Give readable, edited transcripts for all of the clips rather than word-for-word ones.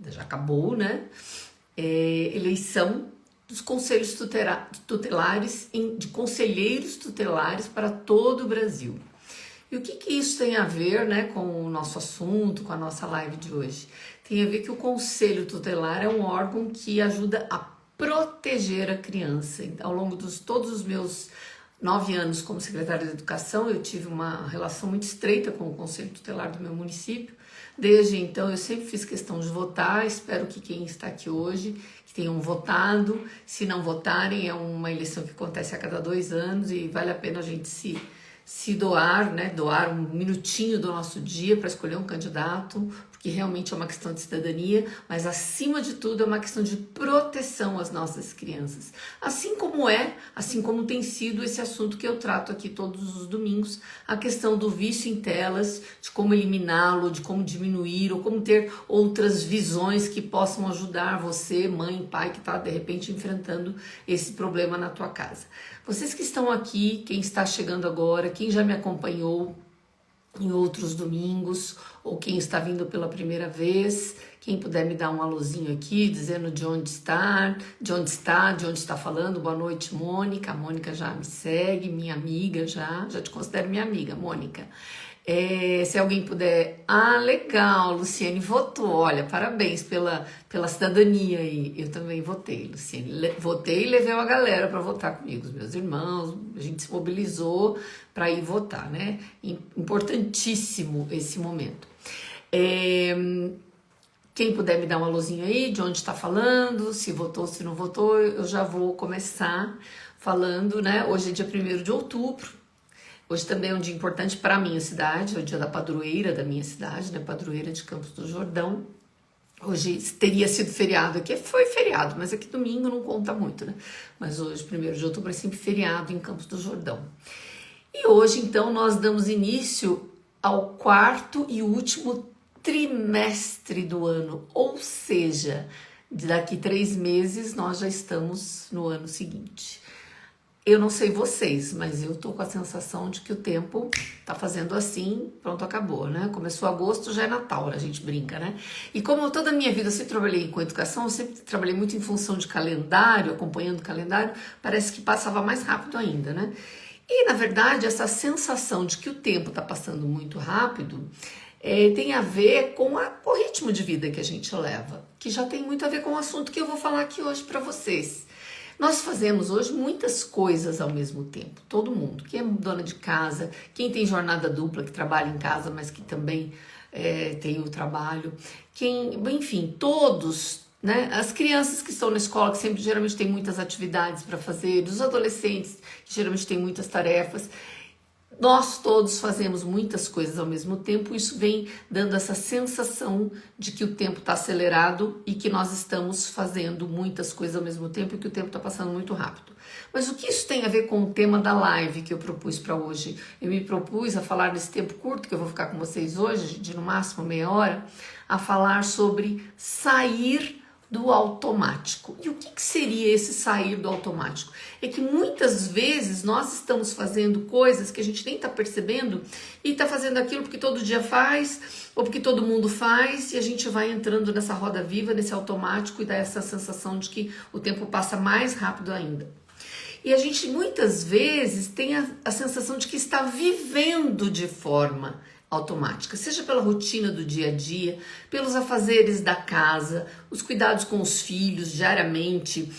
já acabou, né? Eleição dos conselhos tutelares, de conselheiros tutelares para todo o Brasil. E o que isso tem a ver, né, com o nosso assunto, com a nossa live de hoje? Tem a ver que o conselho tutelar é um órgão que ajuda a proteger a criança. Ao longo de todos os meus 9 anos como secretária de Educação, eu tive uma relação muito estreita com o conselho tutelar do meu município. Desde então, eu sempre fiz questão de votar. Espero que quem está aqui hoje, que tenham votado. Se não votarem, é uma eleição que acontece a cada 2 anos e vale a pena a gente se doar, né? Doar um minutinho do nosso dia para escolher um candidato, porque realmente é uma questão de cidadania, mas acima de tudo é uma questão de proteção às nossas crianças. Assim como tem sido esse assunto que eu trato aqui todos os domingos, a questão do vício em telas, de como eliminá-lo, de como diminuir, ou como ter outras visões que possam ajudar você, mãe, pai, que está de repente enfrentando esse problema na tua casa. Vocês que estão aqui, quem está chegando agora, quem já me acompanhou em outros domingos, ou quem está vindo pela primeira vez, quem puder me dar um alôzinho aqui, dizendo de onde está falando. Boa noite, Mônica. A Mônica já me segue, minha amiga já te considero minha amiga, Mônica. Se alguém puder... legal, Luciane votou. Olha, parabéns pela cidadania aí. Eu também votei, Luciane. Votei e levei uma galera para votar comigo, os meus irmãos. A gente se mobilizou para ir votar, né? Importantíssimo esse momento. Quem puder me dar um alôzinho aí, de onde está falando, se votou, se não votou, eu já vou começar falando, né? Hoje é dia 1º de outubro. Hoje também é um dia importante para a minha cidade, é o dia da padroeira da minha cidade, né? Padroeira de Campos do Jordão. Hoje teria sido feriado aqui, foi feriado, mas aqui domingo não conta muito, né? Mas hoje, 1º de outubro, é sempre feriado em Campos do Jordão. E hoje, então, nós damos início ao 4º e último trimestre do ano, ou seja, daqui 3 meses nós já estamos no ano seguinte. Eu não sei vocês, mas eu tô com a sensação de que o tempo tá fazendo assim, pronto, acabou, né? Começou agosto, já é Natal, a gente brinca, né? E como toda a minha vida eu sempre trabalhei com educação, eu sempre trabalhei muito em função de calendário, acompanhando o calendário, parece que passava mais rápido ainda, né? E, na verdade, essa sensação de que o tempo tá passando muito rápido tem a ver com o ritmo de vida que a gente leva, que já tem muito a ver com o assunto que eu vou falar aqui hoje para vocês. Nós fazemos hoje muitas coisas ao mesmo tempo, todo mundo, quem é dona de casa, quem tem jornada dupla, que trabalha em casa, mas que também tem o trabalho, enfim, todos, né? As crianças que estão na escola, que sempre geralmente tem muitas atividades para fazer, os adolescentes, que geralmente têm muitas tarefas. Nós todos fazemos muitas coisas ao mesmo tempo, isso vem dando essa sensação de que o tempo está acelerado e que nós estamos fazendo muitas coisas ao mesmo tempo e que o tempo está passando muito rápido. Mas o que isso tem a ver com o tema da live que eu propus para hoje? Eu me propus a falar nesse tempo curto que eu vou ficar com vocês hoje, de no máximo meia hora, a falar sobre sair do automático. E o que seria esse sair do automático? É que muitas vezes nós estamos fazendo coisas que a gente nem está percebendo e está fazendo aquilo porque todo dia faz ou porque todo mundo faz e a gente vai entrando nessa roda viva, nesse automático e dá essa sensação de que o tempo passa mais rápido ainda. E a gente muitas vezes tem a sensação de que está vivendo de forma automática, seja pela rotina do dia a dia, pelos afazeres da casa, os cuidados com os filhos diariamente.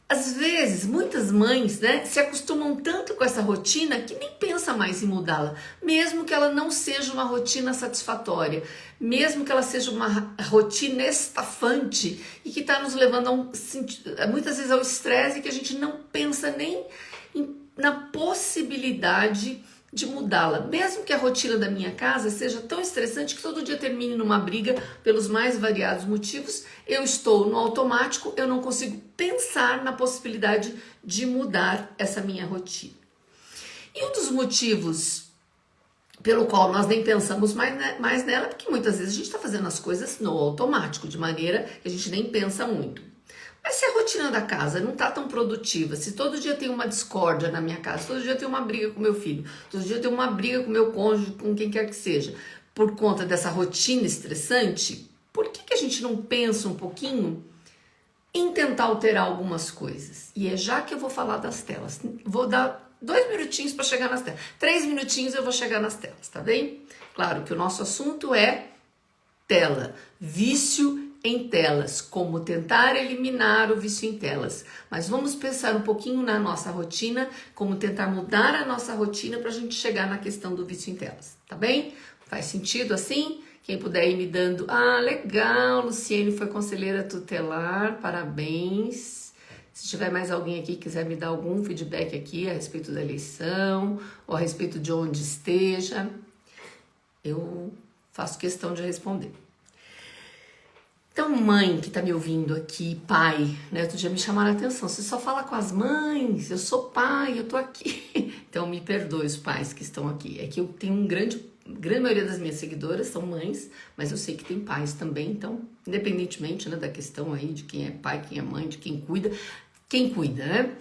Às vezes, muitas mães, né, se acostumam tanto com essa rotina que nem pensa mais em mudá-la, mesmo que ela não seja uma rotina satisfatória, mesmo que ela seja uma rotina estafante e que está nos levando muitas vezes ao estresse e que a gente não pensa nem na possibilidade de mudá-la, mesmo que a rotina da minha casa seja tão estressante que todo dia termine numa briga pelos mais variados motivos, eu estou no automático, eu não consigo pensar na possibilidade de mudar essa minha rotina. E um dos motivos pelo qual nós nem pensamos mais nela, porque muitas vezes a gente está fazendo as coisas no automático, de maneira que a gente nem pensa muito. Mas se a rotina da casa não está tão produtiva, se todo dia tem uma discórdia na minha casa, todo dia tem uma briga com meu filho, todo dia tem uma briga com meu cônjuge, com quem quer que seja, por conta dessa rotina estressante, por que a gente não pensa um pouquinho em tentar alterar algumas coisas? E é já que eu vou falar das telas. Vou dar 2 minutinhos para chegar nas telas. 3 minutinhos eu vou chegar nas telas, tá bem? Claro que o nosso assunto é tela, vício em telas, como tentar eliminar o vício em telas. Mas vamos pensar um pouquinho na nossa rotina, como tentar mudar a nossa rotina para a gente chegar na questão do vício em telas, tá bem? Faz sentido assim? Quem puder ir me dando... Ah, legal, Luciene foi conselheira tutelar, parabéns. Se tiver mais alguém aqui que quiser me dar algum feedback aqui a respeito da eleição, ou a respeito de onde esteja, eu faço questão de responder. Então, mãe que tá me ouvindo aqui, pai, né? Outro dia me chamaram a atenção. Você só fala com as mães, eu sou pai, eu tô aqui. Então, me perdoe os pais que estão aqui. É que eu tenho grande maioria das minhas seguidoras são mães, mas eu sei que tem pais também. Então, independentemente, né, da questão aí de quem é pai, quem é mãe, de quem cuida, né?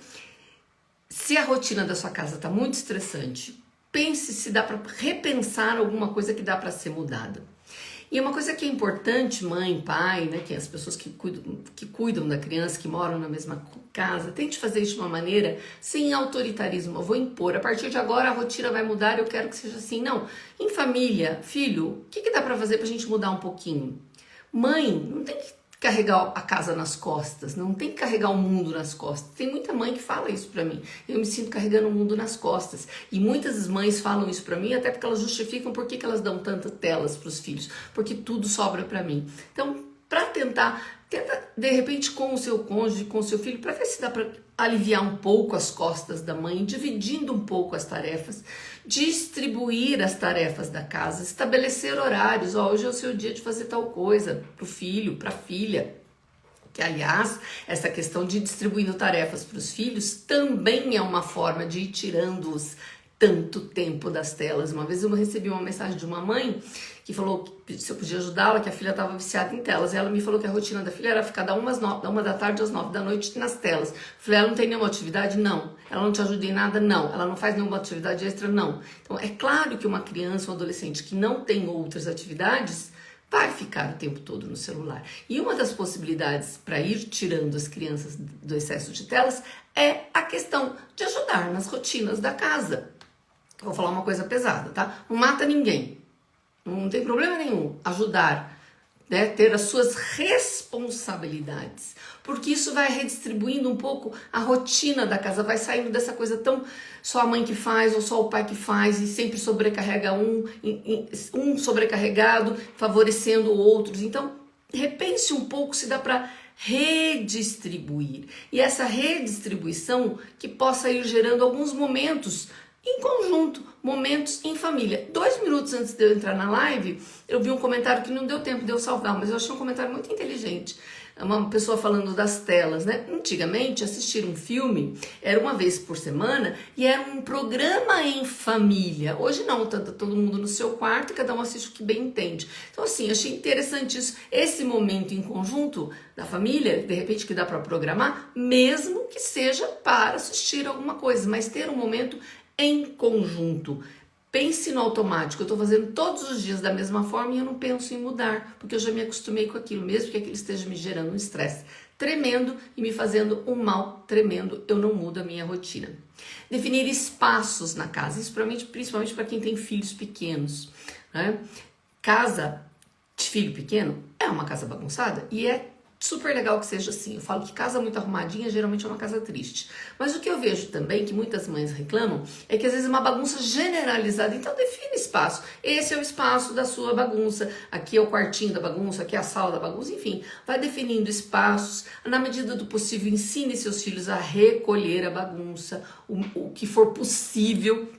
Se a rotina da sua casa tá muito estressante, pense se dá para repensar alguma coisa que dá para ser mudada. E uma coisa que é importante, mãe, pai, né, que as pessoas que cuidam da criança, que moram na mesma casa, tente fazer isso de uma maneira sem autoritarismo. Eu vou impor, a partir de agora a rotina vai mudar, eu quero que seja assim. Não, em família, filho, o que dá pra fazer pra gente mudar um pouquinho? Mãe, não tem que carregar a casa nas costas, não tem que carregar o mundo nas costas. Tem muita mãe que fala isso pra mim. Eu me sinto carregando o mundo nas costas. E muitas mães falam isso pra mim, até porque elas justificam por que elas dão tantas telas pros filhos. Porque tudo sobra pra mim. Então, pra tenta de repente com o seu cônjuge, com o seu filho, pra ver se dá pra aliviar um pouco as costas da mãe, dividindo um pouco as tarefas, distribuir as tarefas da casa, estabelecer horários. Ó, hoje é o seu dia de fazer tal coisa pro filho, pra filha. Que, aliás, essa questão de distribuindo tarefas para os filhos também é uma forma de ir tirando-os tanto tempo das telas. Uma vez eu recebi uma mensagem de uma mãe que falou que se eu podia ajudá-la, que a filha estava viciada em telas. E ela me falou que a rotina da filha era ficar da 1 da tarde às 9 da noite nas telas. Eu falei, ela não tem nenhuma atividade? Não. Ela não te ajuda em nada? Não. Ela não faz nenhuma atividade extra? Não. Então, é claro que uma criança, um adolescente que não tem outras atividades, vai ficar o tempo todo no celular. E uma das possibilidades para ir tirando as crianças do excesso de telas é a questão de ajudar nas rotinas da casa. Vou falar uma coisa pesada, tá? Não mata ninguém. Não tem problema nenhum ajudar, né? Ter as suas responsabilidades. Porque isso vai redistribuindo um pouco a rotina da casa. Vai saindo dessa coisa tão só a mãe que faz ou só o pai que faz e sempre sobrecarrega um sobrecarregado, favorecendo outros. Então, repense um pouco se dá para redistribuir. E essa redistribuição que possa ir gerando alguns momentos em conjunto, momentos em família. 2 minutos antes de eu entrar na live, eu vi um comentário que não deu tempo de eu salvar, mas eu achei um comentário muito inteligente. Uma pessoa falando das telas, né? Antigamente, assistir um filme era uma vez por semana e era um programa em família. Hoje não, tá todo mundo no seu quarto e cada um assiste o que bem entende. Então, assim, achei interessante isso. Esse momento em conjunto da família, de repente que dá para programar, mesmo que seja para assistir alguma coisa, mas ter um momento em conjunto. Pense no automático, eu estou fazendo todos os dias da mesma forma e eu não penso em mudar, porque eu já me acostumei com aquilo, mesmo que aquilo esteja me gerando um estresse tremendo e me fazendo um mal tremendo, eu não mudo a minha rotina. Definir espaços na casa, isso principalmente para quem tem filhos pequenos, né? Casa de filho pequeno é uma casa bagunçada e é super legal que seja assim. Eu falo que casa muito arrumadinha geralmente é uma casa triste. Mas o que eu vejo também, que muitas mães reclamam, é que às vezes é uma bagunça generalizada. Então define espaço. Esse é o espaço da sua bagunça. Aqui é o quartinho da bagunça, aqui é a sala da bagunça. Enfim, vai definindo espaços. Na medida do possível, ensine seus filhos a recolher a bagunça, o que for possível,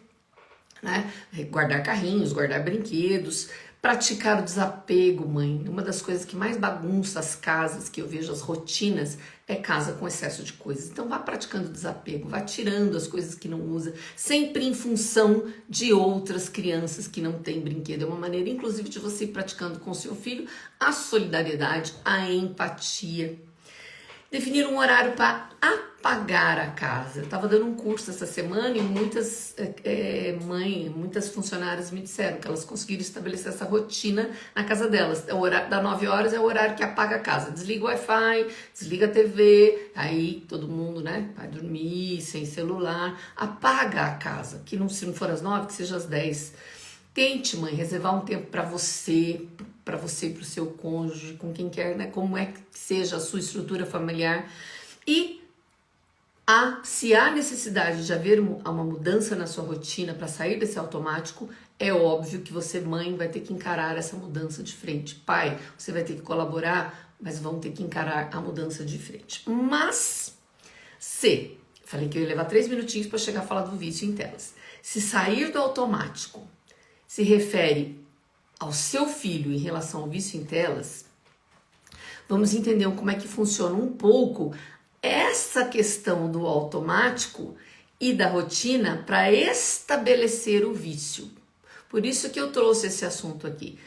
né? Guardar carrinhos, guardar brinquedos. Praticar o desapego, mãe. Uma das coisas que mais bagunça as casas, que eu vejo as rotinas, é casa com excesso de coisas. Então vá praticando o desapego, vá tirando as coisas que não usa, sempre em função de outras crianças que não têm brinquedo. É uma maneira, inclusive, de você ir praticando com seu filho a solidariedade, a empatia. Definir um horário para apagar a casa. Eu estava dando um curso essa semana e muitas muitas funcionárias me disseram que elas conseguiram estabelecer essa rotina na casa delas. O horário das 9 horas é o horário que apaga a casa. Desliga o Wi-Fi, desliga a TV, aí todo mundo, né, vai dormir sem celular, apaga a casa. Que não, se não for às 9, que seja às 10. Tente, mãe, reservar um tempo para você e para o seu cônjuge, com quem quer, né? Como é que seja a sua estrutura familiar. E se há necessidade de haver uma mudança na sua rotina para sair desse automático, é óbvio que você, mãe, vai ter que encarar essa mudança de frente. Pai, você vai ter que colaborar, mas vão ter que encarar a mudança de frente. Mas, falei que eu ia levar 3 minutinhos para chegar a falar do vício em telas. Se sair do automático se refere ao seu filho em relação ao vício em telas, vamos entender como é que funciona um pouco essa questão do automático e da rotina para estabelecer o vício. Por isso que eu trouxe esse assunto aqui.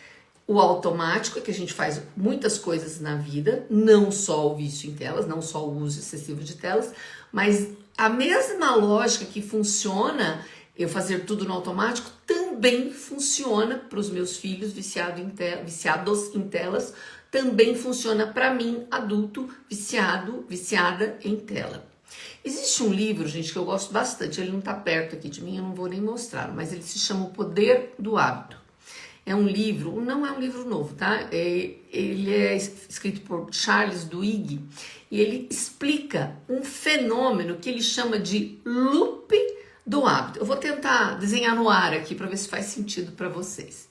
O automático é que a gente faz muitas coisas na vida, não só o vício em telas, não só o uso excessivo de telas, mas a mesma lógica que funciona eu fazer tudo no automático também funciona para os meus filhos viciados em telas, também funciona para mim, adulto, viciada em tela. Existe um livro, gente, que eu gosto bastante, ele não está perto aqui de mim, eu não vou nem mostrar, mas ele se chama O Poder do Hábito. É um livro, não é um livro novo, tá? Ele é escrito por Charles Duhigg e ele explica um fenômeno que ele chama de loop do hábito. Eu vou tentar desenhar no ar aqui para ver se faz sentido para vocês.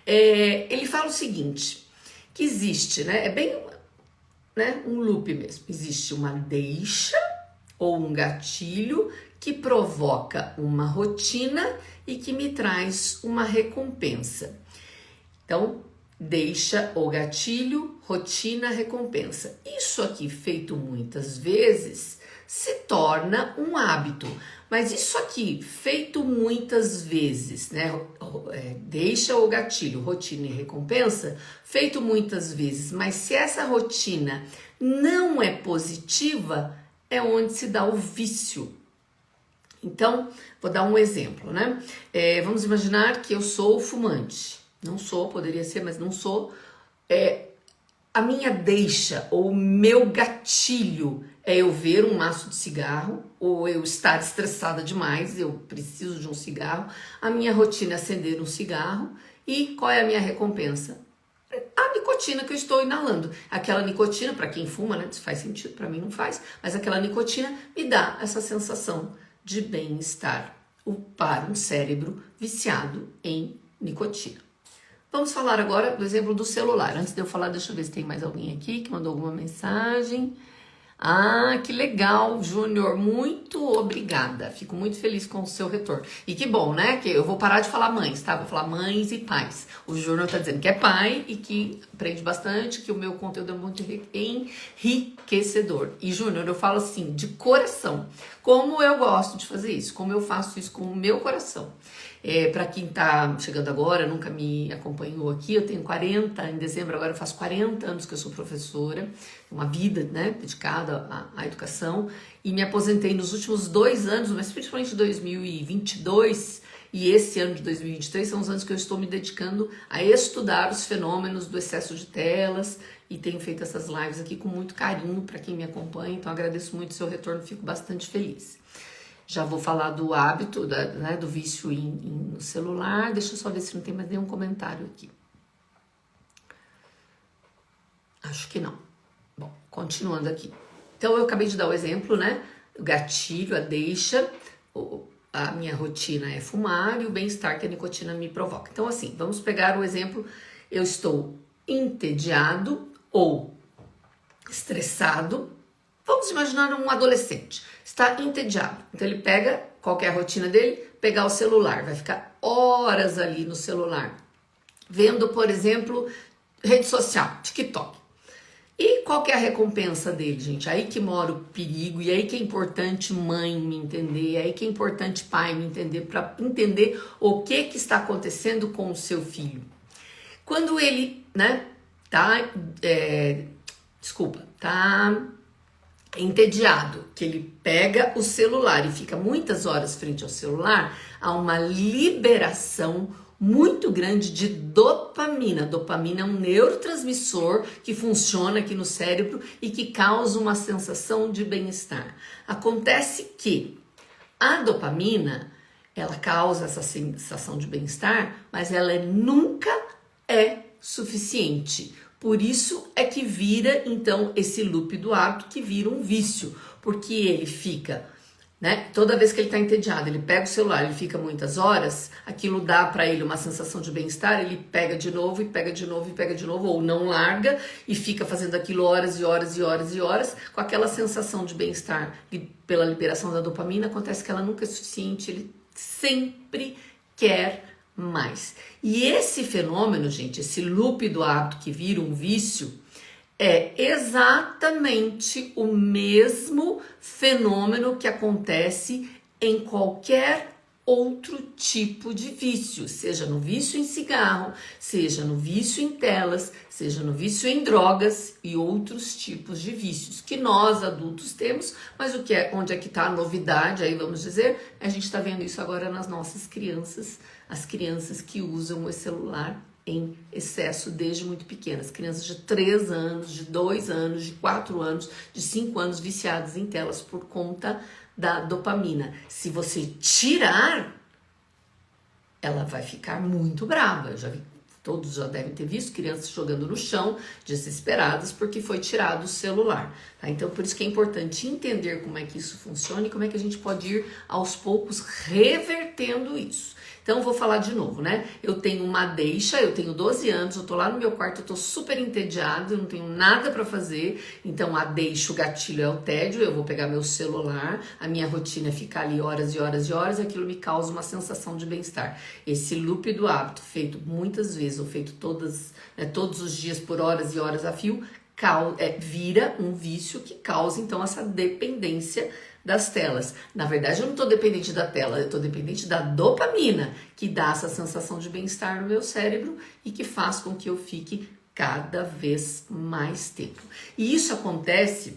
Ele fala o seguinte, que existe, né? É bem, né, um loop mesmo. Existe uma deixa ou um gatilho que provoca uma rotina e que me traz uma recompensa. Então, deixa ou gatilho, rotina, recompensa. Isso aqui, feito muitas vezes, se torna um hábito. Mas isso aqui, feito muitas vezes, né? Deixa ou gatilho, rotina e recompensa, feito muitas vezes, mas se essa rotina não é positiva, é onde se dá o vício. Então, vou dar um exemplo, né? Vamos imaginar que eu sou fumante. Não sou, poderia ser, mas não sou. A minha deixa ou o meu gatilho é eu ver um maço de cigarro ou eu estar estressada demais, eu preciso de um cigarro. A minha rotina é acender um cigarro. E qual é a minha recompensa? A nicotina que eu estou inalando. Aquela nicotina, para quem fuma, né? Isso faz sentido, para mim não faz. Mas aquela nicotina me dá essa sensação de bem-estar para um cérebro viciado em nicotina. Vamos falar agora do exemplo do celular. Antes de eu falar, deixa eu ver se tem mais alguém aqui que mandou alguma mensagem. Ah, que legal, Júnior, muito obrigada. Fico muito feliz com o seu retorno. E que bom, né? Que eu vou parar de falar mães, tá? Vou falar mães e pais. O Júnior tá dizendo que é pai e que aprende bastante, que o meu conteúdo é muito enriquecedor. E Júnior, eu falo assim, de coração, como eu gosto de fazer isso, como eu faço isso com o meu coração. Para quem tá chegando agora, nunca me acompanhou aqui, eu tenho 40, em dezembro agora eu faço 40 anos que eu sou professora, uma vida, né, dedicada à educação, e me aposentei nos últimos 2 anos, mas principalmente 2022 e esse ano de 2023 são os anos que eu estou me dedicando a estudar os fenômenos do excesso de telas e tenho feito essas lives aqui com muito carinho para quem me acompanha, então agradeço muito o seu retorno, fico bastante feliz. Já vou falar do hábito, né, do vício no celular. Deixa eu só ver se não tem mais nenhum comentário aqui. Acho que não. Bom, continuando aqui. Então, eu acabei de dar o exemplo, né? O gatilho, a deixa, a minha rotina é fumar e o bem-estar que a nicotina me provoca. Então, assim, vamos pegar o exemplo. Eu estou entediado ou estressado. Vamos imaginar um adolescente, está entediado. Então ele pega, qual que é a rotina dele? Pegar o celular, vai ficar horas ali no celular, vendo, por exemplo, rede social, TikTok. E qual que é a recompensa dele, gente? Aí que mora o perigo, e aí que é importante mãe me entender, aí que é importante pai me entender, para entender o que está acontecendo com o seu filho. Quando ele, né, tá entediado, que ele pega o celular e fica muitas horas frente ao celular, há uma liberação muito grande de dopamina. Dopamina é um neurotransmissor que funciona aqui no cérebro e que causa uma sensação de bem-estar. Acontece que a dopamina, ela causa essa sensação de bem-estar, mas ela nunca é suficiente. Por isso é que vira, então, esse loop do hábito, que vira um vício, porque ele fica, né? Toda vez que ele está entediado, ele pega o celular, ele fica muitas horas, aquilo dá para ele uma sensação de bem-estar, ele pega de novo, e pega de novo, e pega de novo, ou não larga, e fica fazendo aquilo horas e horas e horas e horas, com aquela sensação de bem-estar pela liberação da dopamina. Acontece que ela nunca é suficiente, ele sempre quer mais. E esse fenômeno, gente, esse loop do hábito que vira um vício, é exatamente o mesmo fenômeno que acontece em qualquer outro tipo de vício, seja no vício em cigarro, seja no vício em telas, seja no vício em drogas e outros tipos de vícios que nós adultos temos, mas onde é que está a novidade, aí vamos dizer, a gente está vendo isso agora nas nossas crianças, as crianças que usam o celular em excesso desde muito pequenas, crianças de 3 anos, de 2 anos, de 4 anos, de 5 anos viciadas em telas por conta da dopamina. Se você tirar, ela vai ficar muito brava. Eu já vi, todos já devem ter visto crianças jogando no chão, desesperadas porque foi tirado o celular. Tá? Então, por isso que é importante entender como é que isso funciona e como é que a gente pode ir aos poucos revertendo isso. Então, vou falar de novo, né? Eu tenho uma deixa, eu tenho 12 anos, eu tô lá no meu quarto, eu tô super entediado, eu não tenho nada pra fazer. Então, a deixa, o gatilho é o tédio, eu vou pegar meu celular, a minha rotina é ficar ali horas e horas e horas, e aquilo me causa uma sensação de bem-estar. Esse loop do hábito, feito muitas vezes, ou feito todos os dias por horas e horas a fio, vira um vício que causa, então, essa dependência das telas. Na verdade, eu não estou dependente da tela, eu estou dependente da dopamina, que dá essa sensação de bem-estar no meu cérebro e que faz com que eu fique cada vez mais tempo. E isso acontece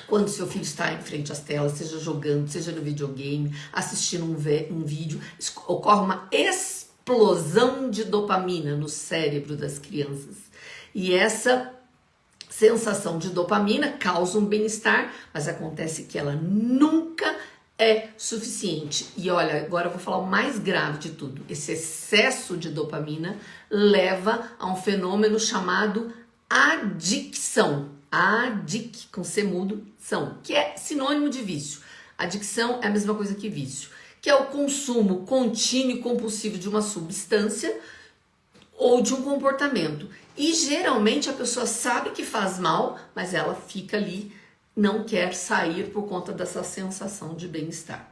quando seu filho está em frente às telas, seja jogando, seja no videogame, assistindo um vídeo, ocorre uma explosão de dopamina no cérebro das crianças. E essa sensação de dopamina causa um bem-estar, mas acontece que ela nunca é suficiente. E olha, agora eu vou falar o mais grave de tudo. Esse excesso de dopamina leva a um fenômeno chamado adicção. Com C mudo, são, que é sinônimo de vício. Adicção é a mesma coisa que vício, que é o consumo contínuo e compulsivo de uma substância ou de um comportamento. E geralmente a pessoa sabe que faz mal, mas ela fica ali, não quer sair por conta dessa sensação de bem-estar.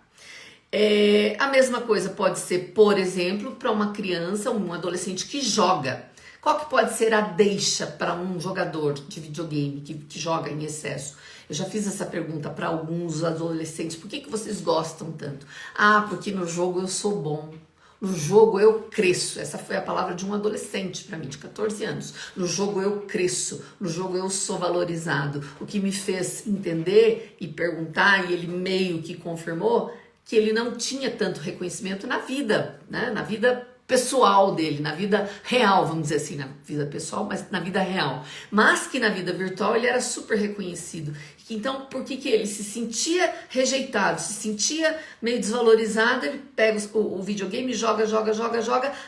A mesma coisa pode ser, por exemplo, para uma criança, um adolescente que joga. Qual que pode ser a deixa para um jogador de videogame que joga em excesso? Eu já fiz essa pergunta para alguns adolescentes. Por que vocês gostam tanto? Ah, porque no jogo eu sou bom. No jogo eu cresço. Essa foi a palavra de um adolescente para mim, de 14 anos. No jogo eu cresço. No jogo eu sou valorizado. O que me fez entender e perguntar, e ele meio que confirmou, que ele não tinha tanto reconhecimento na vida, né? Na vida pessoal dele, na vida real, vamos dizer assim, na vida pessoal, mas na vida real. Mas que na vida virtual ele era super reconhecido. Então, por que ele se sentia rejeitado, se sentia meio desvalorizado, ele pega o videogame, joga,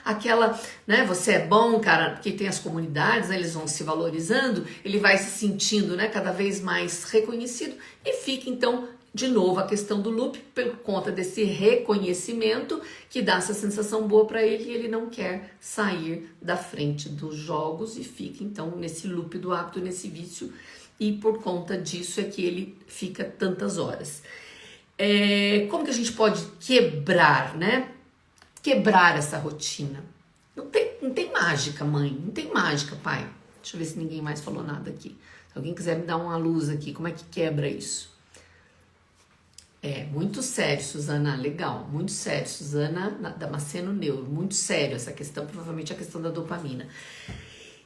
aquela, né, você é bom, cara, porque tem as comunidades, né, eles vão se valorizando, ele vai se sentindo, né, cada vez mais reconhecido e fica, então, de novo, a questão do loop, por conta desse reconhecimento que dá essa sensação boa para ele e ele não quer sair da frente dos jogos e fica, então, nesse loop do hábito, nesse vício, e por conta disso é que ele fica tantas horas. Como que a gente pode quebrar, né? Quebrar essa rotina. Não tem mágica, mãe, não tem mágica, pai. Deixa eu ver se ninguém mais falou nada aqui. Se alguém quiser me dar uma luz aqui, como é que quebra isso? Muito sério, Suzana, legal, muito sério, Suzana Damasceno Neuro, muito sério essa questão, provavelmente a questão da dopamina.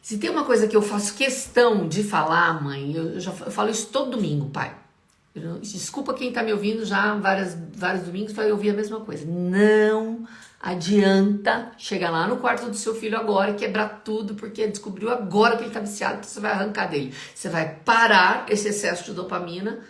Se tem uma coisa que eu faço questão de falar, mãe, eu falo isso todo domingo, pai. Desculpa quem tá me ouvindo já vários domingos vai ouvir a mesma coisa. Não adianta chegar lá no quarto do seu filho agora e quebrar tudo, porque descobriu agora que ele tá viciado, que você vai arrancar dele. Você vai parar esse excesso de dopamina,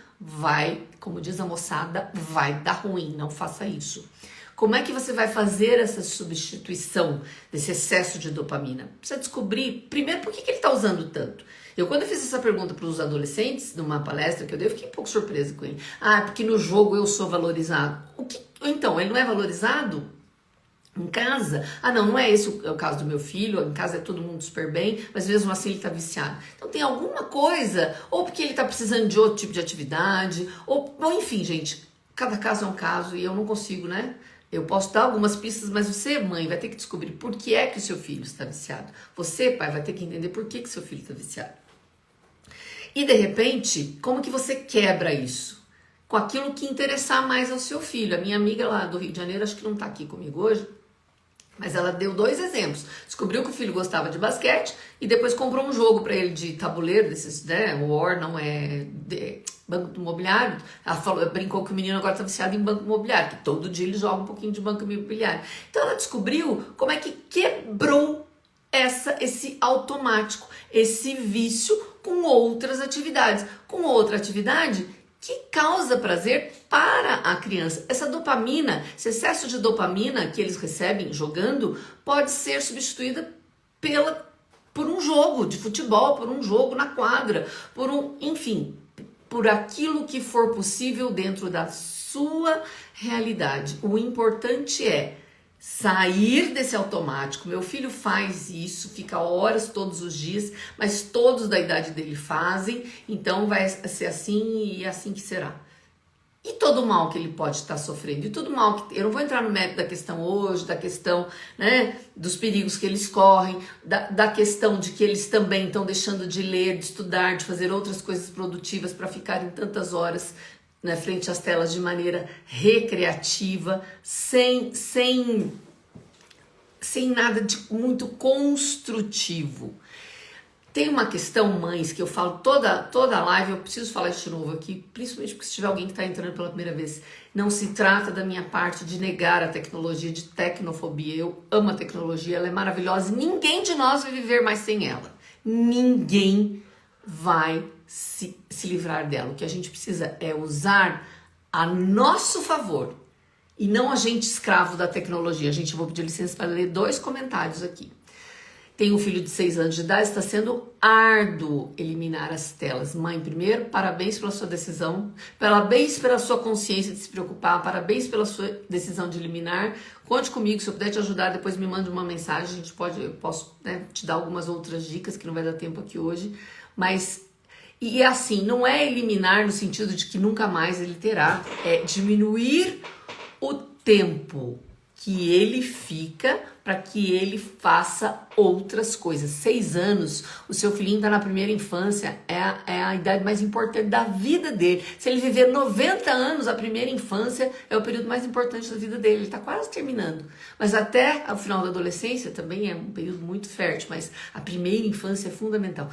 como diz a moçada, vai dar ruim, não faça isso. Como é que você vai fazer essa substituição desse excesso de dopamina? Precisa descobrir, primeiro, por que ele está usando tanto. Quando eu fiz essa pergunta para os adolescentes, numa palestra que eu dei, eu fiquei um pouco surpresa com ele. Porque no jogo eu sou valorizado. Então, ele não é valorizado em casa? Não é esse o caso do meu filho. Em casa é todo mundo super bem, mas mesmo assim ele está viciado. Então tem alguma coisa, ou porque ele está precisando de outro tipo de atividade, ou enfim, gente, cada caso é um caso e eu não consigo, né? Eu posso dar algumas pistas, mas você, mãe, vai ter que descobrir por que é que o seu filho está viciado. Você, pai, vai ter que entender por que seu filho está viciado. E, de repente, como que você quebra isso? Com aquilo que interessar mais ao seu filho. A minha amiga lá do Rio de Janeiro, acho que não está aqui comigo hoje, mas ela deu 2 exemplos. Descobriu que o filho gostava de basquete e depois comprou um jogo para ele de tabuleiro, desses, né? War não é... banco imobiliário. Ela brincou que o menino agora está viciado em banco imobiliário, que todo dia ele joga um pouquinho de banco imobiliário. Então ela descobriu como é que quebrou esse automático, esse vício com outras atividades. Com outra atividade que causa prazer para a criança. Essa dopamina, esse excesso de dopamina que eles recebem jogando, pode ser substituída por um jogo de futebol, por um jogo na quadra, enfim, por aquilo que for possível dentro da sua realidade. O importante é sair desse automático. Meu filho faz isso, fica horas todos os dias, mas todos da idade dele fazem, então vai ser assim e é assim que será. E todo o mal que ele pode estar sofrendo, e todo o mal que... Eu não vou entrar no mérito da questão hoje, da questão, né, dos perigos que eles correm, da questão de que eles também estão deixando de ler, de estudar, de fazer outras coisas produtivas para ficarem tantas horas na frente às telas de maneira recreativa, sem nada de muito construtivo. Tem uma questão, mães, que eu falo toda a live, eu preciso falar isso de novo aqui, principalmente porque se tiver alguém que está entrando pela primeira vez, não se trata da minha parte de negar a tecnologia, de tecnofobia. Eu amo a tecnologia, ela é maravilhosa e ninguém de nós vai viver mais sem ela. Ninguém vai se livrar dela. O que a gente precisa é usar a nosso favor e não a gente escravo da tecnologia. Gente, eu vou pedir licença para ler 2 comentários aqui. Tem um filho de 6 anos de idade, está sendo árduo eliminar as telas. Mãe, primeiro, parabéns pela sua decisão, parabéns pela sua consciência de se preocupar, parabéns pela sua decisão de eliminar. Conte comigo, se eu puder te ajudar, depois me mande uma mensagem, eu posso, né, te dar algumas outras dicas, que não vai dar tempo aqui hoje. Mas, e assim, não é eliminar no sentido de que nunca mais ele terá, é diminuir o tempo que ele fica para que ele faça outras coisas. 6 anos, o seu filhinho está na primeira infância, é a idade mais importante da vida dele. Se ele viver 90 anos, a primeira infância é o período mais importante da vida dele. Ele está quase terminando. Mas até o final da adolescência também é um período muito fértil, mas a primeira infância é fundamental.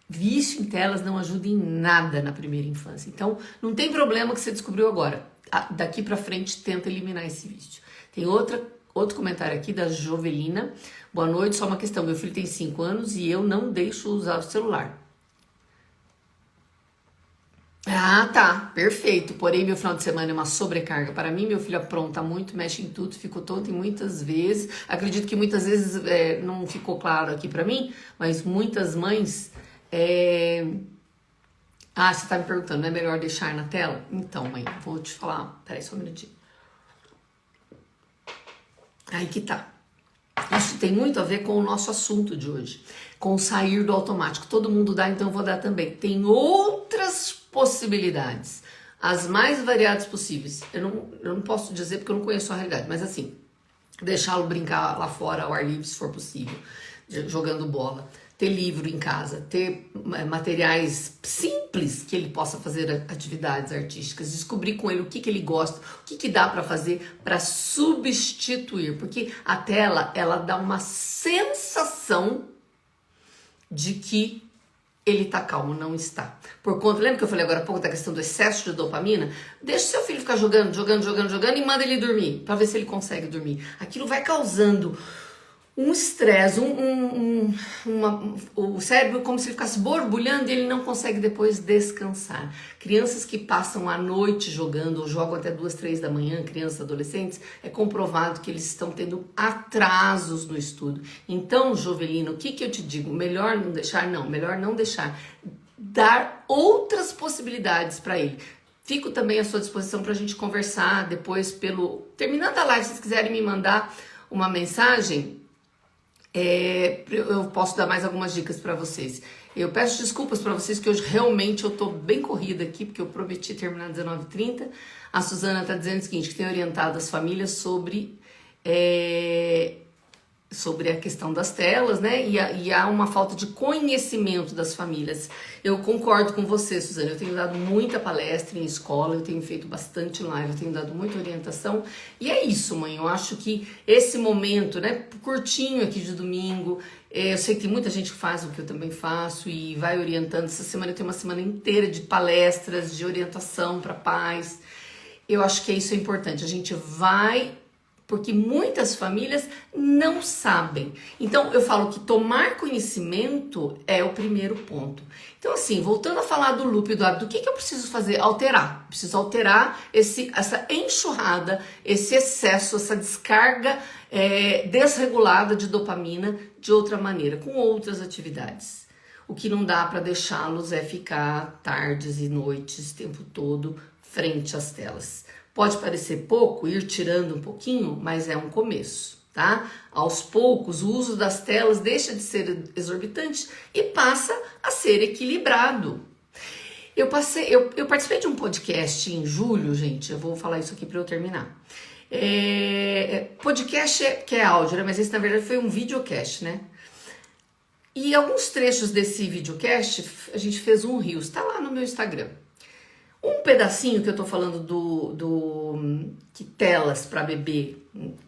Vício em telas não ajuda em nada na primeira infância. Então, não tem problema que você descobriu agora. Daqui para frente, tenta eliminar esse vício. Tem outro comentário aqui da Jovelina. Boa noite, só uma questão. Meu filho tem 5 anos e eu não deixo usar o celular. Tá, perfeito. Porém, meu final de semana é uma sobrecarga para mim. Meu filho apronta muito, mexe em tudo, ficou tonto muitas vezes. Acredito que muitas vezes não ficou claro aqui para mim, mas muitas mães... você tá me perguntando, não é melhor deixar na tela? Então, mãe, vou te falar. Peraí, só um minutinho. Aí que tá. Isso tem muito a ver com o nosso assunto de hoje, com o sair do automático. Todo mundo dá, então eu vou dar também. Tem outras possibilidades, as mais variadas possíveis. Eu não posso dizer porque eu não conheço a realidade, mas assim, deixá-lo brincar lá fora ao ar livre, se for possível, jogando bola. Ter livro em casa, ter materiais simples que ele possa fazer atividades artísticas, descobrir com ele o que ele gosta, o que dá para fazer para substituir, porque a tela, ela dá uma sensação de que ele tá calmo, não está. Por conta, lembra que eu falei agora há pouco da questão do excesso de dopamina? Deixa seu filho ficar jogando e manda ele dormir, para ver se ele consegue dormir. Aquilo vai causando um estresse, o cérebro como se ele ficasse borbulhando e ele não consegue depois descansar. Crianças que passam a noite jogando ou jogam até 2, 3 da manhã, crianças, adolescentes, é comprovado que eles estão tendo atrasos no estudo. Então, Jovelino, o que eu te digo? Melhor não deixar? Não, melhor não deixar. Dar outras possibilidades para ele. Fico também à sua disposição para a gente conversar depois terminando a live, se vocês quiserem me mandar uma mensagem, eu posso dar mais algumas dicas para vocês. Eu peço desculpas para vocês que hoje realmente eu tô bem corrida aqui, porque eu prometi terminar às 19h30. A Suzana tá dizendo o seguinte, que tem orientado as famílias sobre a questão das telas, né? E há uma falta de conhecimento das famílias. Eu concordo com você, Suzana. Eu tenho dado muita palestra em escola, eu tenho feito bastante live, eu tenho dado muita orientação. E é isso, mãe. Eu acho que esse momento, né, curtinho aqui de domingo, eu sei que tem muita gente que faz o que eu também faço e vai orientando. Essa semana eu tenho uma semana inteira de palestras, de orientação para pais. Eu acho que isso é importante. A gente vai... porque muitas famílias não sabem. Então, eu falo que tomar conhecimento é o primeiro ponto. Então, assim, voltando a falar do loop, do hábito, o que eu preciso fazer? Alterar. Preciso alterar essa enxurrada, esse excesso, essa descarga desregulada de dopamina de outra maneira, com outras atividades. O que não dá para deixá-los é ficar tardes e noites, o tempo todo, frente às telas. Pode parecer pouco, ir tirando um pouquinho, mas é um começo, tá? Aos poucos, o uso das telas deixa de ser exorbitante e passa a ser equilibrado. Eu participei de um podcast em julho, gente, eu vou falar isso aqui para eu terminar. Podcast que é áudio, né? Mas esse na verdade foi um videocast, né? E alguns trechos desse videocast, a gente fez um Reels, tá lá no meu Instagram. Um pedacinho que eu tô falando que telas para bebê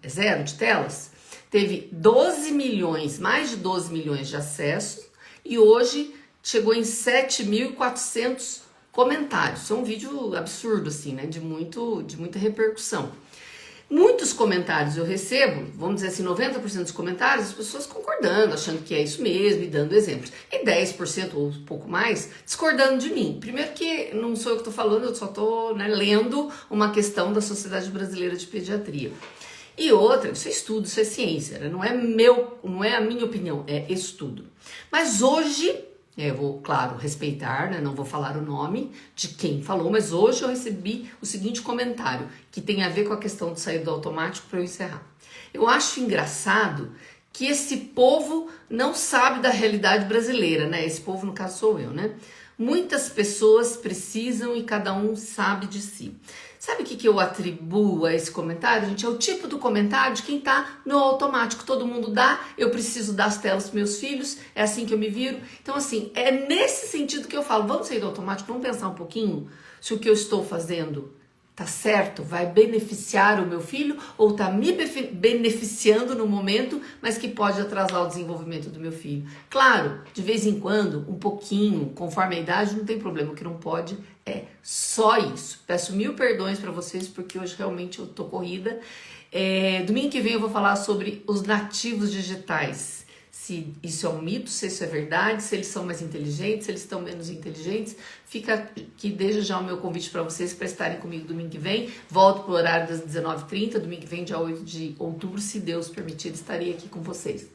zero de telas, teve 12 milhões, mais de 12 milhões de acessos e hoje chegou em 7.400 comentários. Isso é um vídeo absurdo, assim, né? De muita repercussão. Muitos comentários eu recebo, vamos dizer assim, 90% dos comentários, as pessoas concordando, achando que é isso mesmo e dando exemplos. E 10% ou um pouco mais discordando de mim. Primeiro que não sou eu que estou falando, eu só estou lendo uma questão da Sociedade Brasileira de Pediatria. E outra, isso é estudo, isso é ciência, né? Não é a minha opinião, é estudo. Mas hoje... eu vou, claro, respeitar, né? Não vou falar o nome de quem falou, mas hoje eu recebi o seguinte comentário, que tem a ver com a questão de sair do automático para eu encerrar. Eu acho engraçado que esse povo não sabe da realidade brasileira, né? Esse povo, no caso, sou eu, né? Muitas pessoas precisam e cada um sabe de si. Sabe o que eu atribuo a esse comentário, gente? É o tipo do comentário de quem tá no automático. Todo mundo dá, eu preciso dar as telas para meus filhos, é assim que eu me viro. Então, assim, é nesse sentido que eu falo, vamos sair do automático, vamos pensar um pouquinho se o que eu estou fazendo tá certo, vai beneficiar o meu filho ou tá me beneficiando no momento, mas que pode atrasar o desenvolvimento do meu filho. Claro, de vez em quando, um pouquinho, conforme a idade, não tem problema, o que não pode é só isso. Peço 1000 perdões para vocês, porque hoje realmente eu tô corrida. Domingo que vem eu vou falar sobre os nativos digitais. Se isso é um mito, se isso é verdade, se eles são mais inteligentes, se eles estão menos inteligentes. Fica aqui desde já o meu convite para vocês para estarem comigo domingo que vem. Volto para o horário das 19h30, domingo que vem, dia 8 de outubro, se Deus permitir, estarei aqui com vocês.